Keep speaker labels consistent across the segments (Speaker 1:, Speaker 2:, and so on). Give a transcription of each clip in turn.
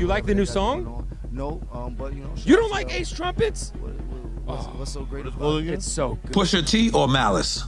Speaker 1: you like the new song?
Speaker 2: No, but
Speaker 1: You don't like Ace Trumpets?
Speaker 2: What's so great about it?
Speaker 1: It's so good.
Speaker 3: Pusha T or Malice?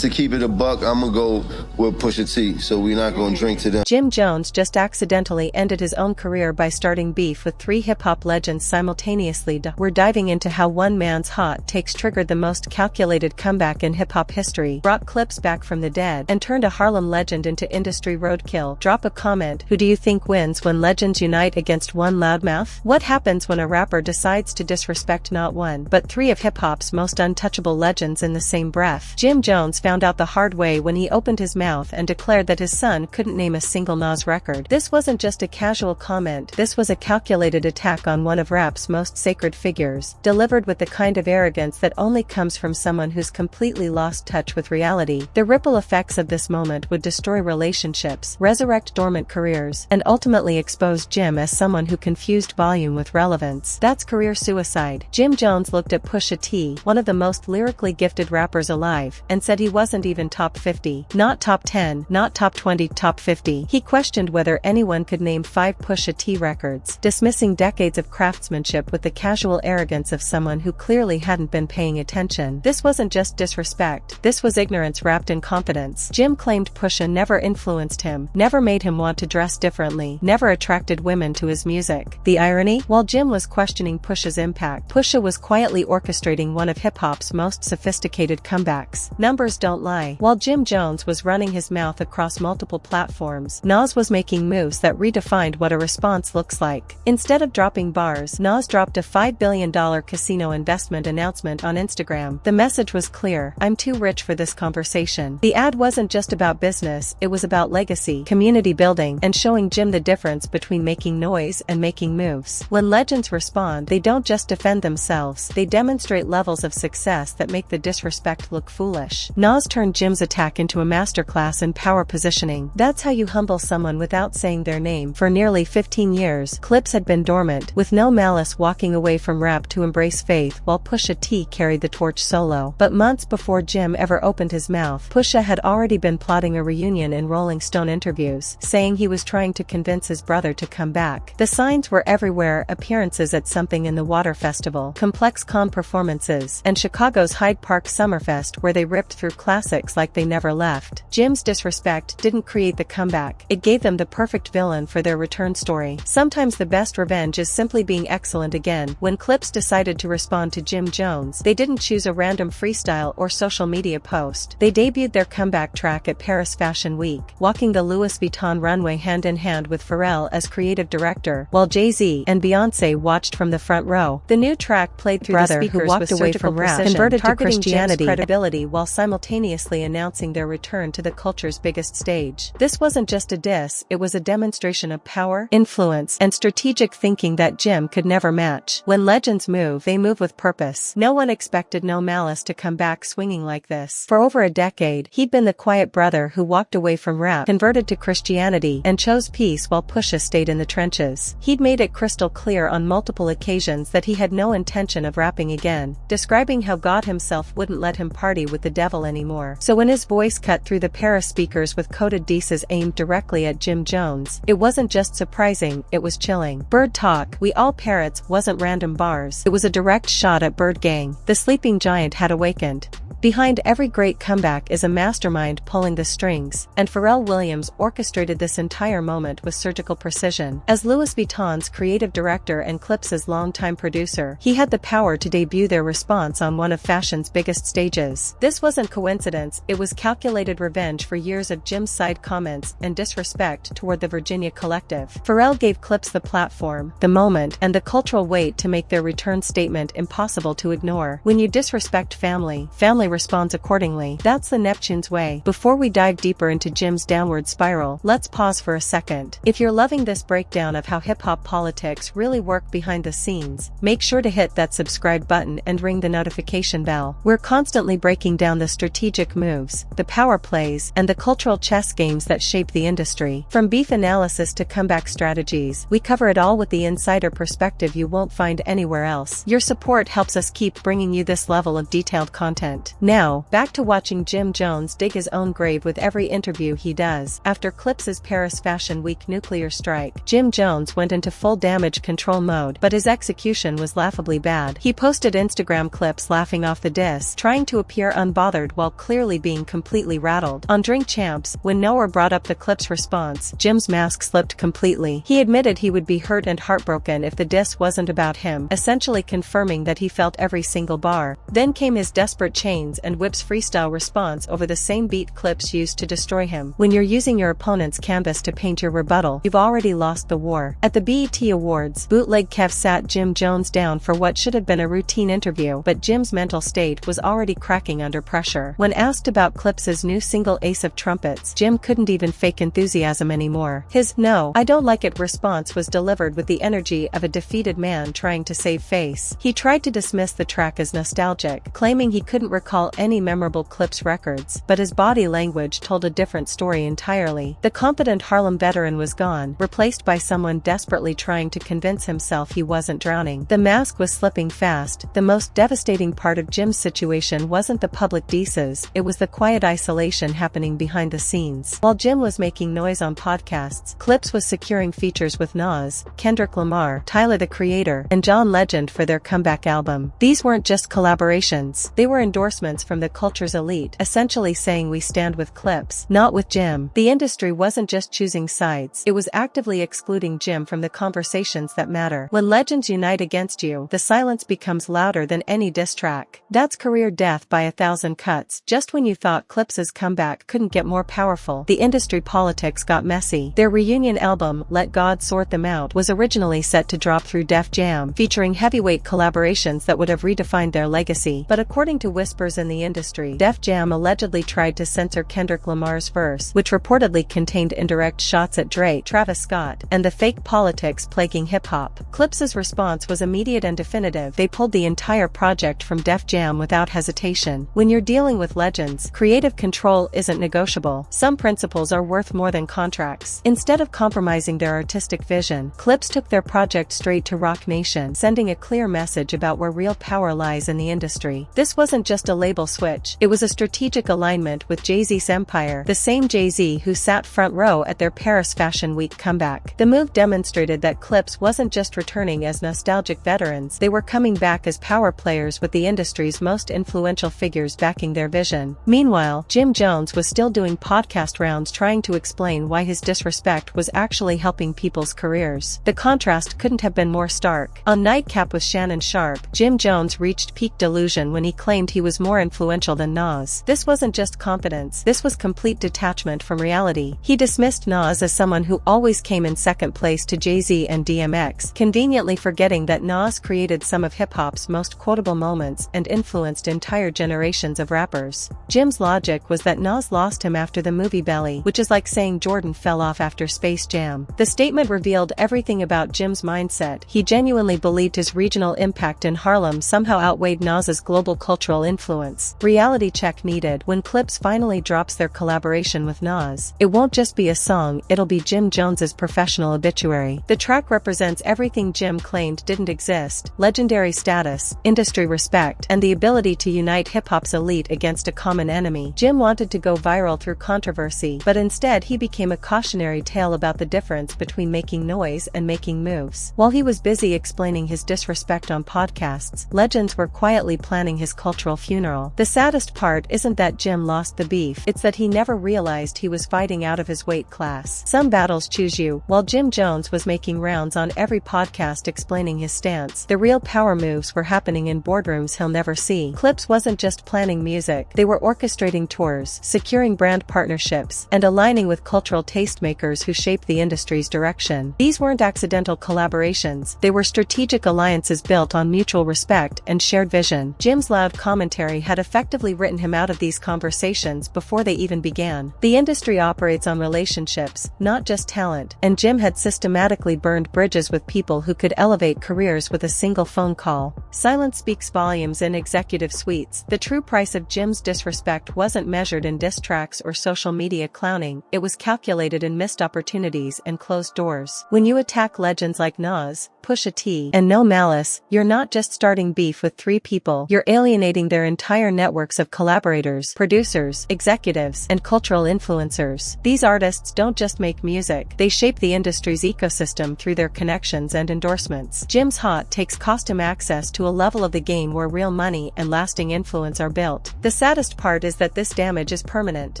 Speaker 4: To keep it a buck, I'm gonna go with Pusha T, so we're not gonna drink to them.
Speaker 5: Jim Jones just accidentally ended his own career by starting beef with 3 hip-hop legends simultaneously. We're diving into how one man's hot takes triggered the most calculated comeback in hip-hop history, brought Clipse back from the dead, and turned a Harlem legend into industry roadkill. Drop a comment. Who do you think wins when legends unite against one loudmouth? What happens when a rapper decides to disrespect not one, but 3 of hip-hop's most untouchable legends in the same breath? Jim Jones found out the hard way when he opened his mouth and declared that his son couldn't name a single Nas record. This wasn't just a casual comment, this was a calculated attack on one of rap's most sacred figures, delivered with the kind of arrogance that only comes from someone who's completely lost touch with reality. The ripple effects of this moment would destroy relationships, resurrect dormant careers, and ultimately expose Jim as someone who confused volume with relevance. That's career suicide. Jim Jones looked at Pusha T, one of the most lyrically gifted rappers alive, and said he wasn't even top 50, not top 10, not top 20, top 50. He questioned whether anyone could name 5 Pusha T records, dismissing decades of craftsmanship with the casual arrogance of someone who clearly hadn't been paying attention. This wasn't just disrespect, this was ignorance wrapped in confidence. Jim claimed Pusha never influenced him, never made him want to dress differently, never attracted women to his music. The irony? While Jim was questioning Pusha's impact, Pusha was quietly orchestrating one of hip-hop's most sophisticated comebacks. Numbers don't lie. While Jim Jones was running his mouth across multiple platforms, Nas was making moves that redefined what a response looks like. Instead of dropping bars, Nas dropped a $5 billion casino investment announcement on Instagram. The message was clear: I'm too rich for this conversation. The ad wasn't just about business, it was about legacy, community building, and showing Jim the difference between making noise and making moves. When legends respond, they don't just defend themselves, they demonstrate levels of success that make the disrespect look foolish. Nas turned Jim's attack into a masterclass in power positioning. That's how you humble someone without saying their name. For nearly 15 years, Clipse had been dormant, with No Malice walking away from rap to embrace faith while Pusha T carried the torch solo. But months before Jim ever opened his mouth, Pusha had already been plotting a reunion in Rolling Stone interviews, saying he was trying to convince his brother to come back. The signs were everywhere: appearances at Something in the Water Festival, Complex Con performances, and Chicago's Hyde Park Summerfest, where they ripped through classics like they never left. Jim's disrespect didn't create the comeback, it gave them the perfect villain for their return story. Sometimes the best revenge is simply being excellent again. When Clipse decided to respond to Jim Jones, they didn't choose a random freestyle or social media post. They debuted their comeback track at Paris Fashion Week, walking the Louis Vuitton runway hand in hand with Pharrell as creative director, while Jay-Z and Beyoncé watched from the front row. The new track played through the speakers with surgical precision, converted to Christianity, credibility while simultaneously announcing their return to the culture's biggest stage. This wasn't just a diss, it was a demonstration of power, influence, and strategic thinking that Jim could never match. When legends move, they move with purpose. No one expected No Malice to come back swinging like this. For over a decade, he'd been the quiet brother who walked away from rap, converted to Christianity, and chose peace while Pusha stayed in the trenches. He'd made it crystal clear on multiple occasions that he had no intention of rapping again, describing how God himself wouldn't let him party with the devil anymore. So when his voice cut through the Paris speakers with coded disses aimed directly at Jim Jones, it wasn't just surprising, it was chilling. Bird talk, we all parrots, wasn't random bars. It was a direct shot at Bird Gang. The sleeping giant had awakened. Behind every great comeback is a mastermind pulling the strings, and Pharrell Williams orchestrated this entire moment with surgical precision. As Louis Vuitton's creative director and Clipse's longtime producer, he had the power to debut their response on one of fashion's biggest stages. This wasn't coincidence, it was calculated revenge for years of Jim's side comments and disrespect toward the Virginia collective. Pharrell gave Clipse the platform, the moment, and the cultural weight to make their return statement impossible to ignore. When you disrespect family, family responds accordingly. That's the Neptune's way. Before we dive deeper into Jim's downward spiral, let's pause for a second. If you're loving this breakdown of how hip-hop politics really work behind the scenes, make sure to hit that subscribe button and ring the notification bell. We're constantly breaking down the strategic moves, the power plays, and the cultural chess games that shape the industry. From beef analysis to comeback strategies, we cover it all with the insider perspective you won't find anywhere else. Your support helps us keep bringing you this level of detailed content. Now, back to watching Jim Jones dig his own grave with every interview he does. After Clipse's Paris Fashion Week nuclear strike, Jim Jones went into full damage control mode, but his execution was laughably bad. He posted Instagram clips laughing off the diss, trying to appear unbothered while clearly being completely rattled. On Drink Champs, when Noah brought up the Clipse response, Jim's mask slipped completely. He admitted he would be hurt and heartbroken if the diss wasn't about him, essentially confirming that he felt every single bar. Then came his Desperate Chains and Whips freestyle response over the same beat Clipse used to destroy him. When you're using your opponent's canvas to paint your rebuttal, you've already lost the war. At the BET Awards, Bootleg Kev sat Jim Jones down for what should have been a routine interview, but Jim's mental state was already cracking under pressure. When asked about Clipse's new single Ace of Trumpets, Jim couldn't even fake enthusiasm anymore. His "no, I don't like it" response was delivered with the energy of a defeated man trying to save face. He tried to dismiss the track as nostalgic, claiming he couldn't recall any memorable Clipse records, but his body language told a different story entirely. The confident Harlem veteran was gone, replaced by someone desperately trying to convince himself he wasn't drowning. The mask was slipping fast. The most devastating part of Jim's situation wasn't the public disses, it was the quiet isolation happening behind the scenes. While Jim was making noise on podcasts, Clipse was securing features with Nas, Kendrick Lamar, Tyler the Creator, and John Legend for their comeback album. These weren't just collaborations, they were endorsements from the culture's elite, essentially saying we stand with Clipse, not with Jim. The industry wasn't just choosing sides, it was actively excluding Jim from the conversations that matter. When legends unite against you, the silence becomes louder than any diss track. That's career death by 1,000 cuts. Just when you thought Clipse's comeback couldn't get more powerful, the industry politics got messy. Their reunion album, Let God Sort Them Out, was originally set to drop through Def Jam, featuring heavyweight collaborations that would have redefined their legacy. But according to whispers in the industry, Def Jam allegedly tried to censor Kendrick Lamar's verse, which reportedly contained indirect shots at Drake, Travis Scott, and the fake politics plaguing hip-hop. Clipse's response was immediate and definitive. They pulled the entire project from Def Jam without hesitation. When you're dealing with legends, creative control isn't negotiable. Some principles are worth more than contracts. Instead of compromising their artistic vision, Clipse took their project straight to Roc Nation, sending a clear message about where real power lies in the industry. This wasn't just a label switch, it was a strategic alignment with Jay-Z's empire, the same Jay-Z who sat front row at their Paris Fashion Week comeback. The move demonstrated that Clipse wasn't just returning as nostalgic veterans, they were coming back as power players with the industry's most influential figures backing their vision. Meanwhile, Jim Jones was still doing podcast rounds trying to explain why his disrespect was actually helping people's careers. The contrast couldn't have been more stark. On Nightcap with Shannon Sharp, Jim Jones reached peak delusion when he claimed he was more influential than Nas. This wasn't just confidence, this was complete detachment from reality. He dismissed Nas as someone who always came in second place to Jay-Z and DMX, conveniently forgetting that Nas created some of hip-hop's most quotable moments and influenced entire generations of rappers. Jim's logic was that Nas lost him after the movie Belly, which is like saying Jordan fell off after Space Jam. The statement revealed everything about Jim's mindset. He genuinely believed his regional impact in Harlem somehow outweighed Nas's global cultural influence. Reality check needed. When Clipse finally drops their collaboration with Nas, it won't just be a song, it'll be Jim Jones's professional obituary. The track represents everything Jim claimed didn't exist: legendary status, industry respect, and the ability to unite hip-hop's elite against a common enemy. Jim wanted to go viral through controversy, but instead he became a cautionary tale about the difference between making noise and making moves. While he was busy explaining his disrespect on podcasts, legends were quietly planning his cultural funeral. The saddest part isn't that Jim lost the beef, it's that he never realized he was fighting out of his weight class. Some battles choose you. While Jim Jones was making rounds on every podcast explaining his stance, the real power moves were happening in boardrooms he'll never see. Clipse wasn't just planning music, they were orchestrating tours, securing brand partnerships, and aligning with cultural tastemakers who shaped the industry's direction. These weren't accidental collaborations, they were strategic alliances built on mutual respect and shared vision. Jim's loud commentary had effectively written him out of these conversations before they even began. The industry operates on relationships, not just talent, and Jim had systematically burned bridges with people who could elevate careers with a single phone call. Silence speaks volumes in executive suites. The true price of Jim's disrespect wasn't measured in diss tracks or social media clowning, it was calculated in missed opportunities and closed doors. When you attack legends like Nas, Pusha T, and No Malice, you're not just starting beef with three people, you're alienating their entire entire networks of collaborators, producers, executives, and cultural influencers. These artists don't just make music, they shape the industry's ecosystem through their connections and endorsements. Jim's Hot takes costume access to a level of the game where real money and lasting influence are built. The saddest part is that this damage is permanent.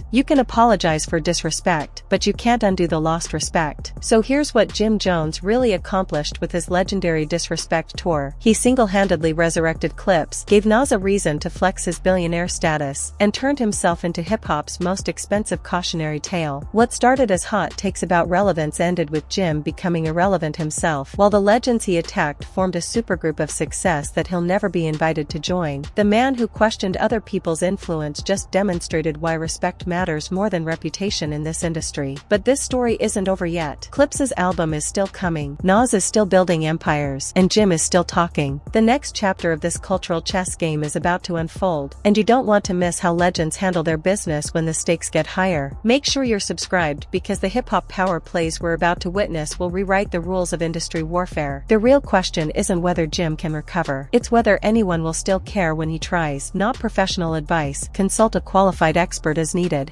Speaker 5: You can apologize for disrespect, but you can't undo the lost respect. So here's what Jim Jones really accomplished with his legendary Disrespect tour. He single-handedly resurrected Clipse, gave Nas a reason to flex his billionaire status, and turned himself into hip-hop's most expensive cautionary tale. What started as hot takes about relevance ended with Jim becoming irrelevant himself. While the legends he attacked formed a supergroup of success that he'll never be invited to join, the man who questioned other people's influence just demonstrated why respect matters more than reputation in this industry. But this story isn't over yet. Clipse's album is still coming, Nas is still building empires, and Jim is still talking. The next chapter of this cultural chess game is about to unfold, and you don't want to miss how legends handle their business when the stakes get higher. Make sure you're subscribed because the hip-hop power plays we're about to witness will rewrite the rules of industry warfare. The real question isn't whether Jim can recover, it's whether anyone will still care when he tries. Not professional advice, consult a qualified expert as needed.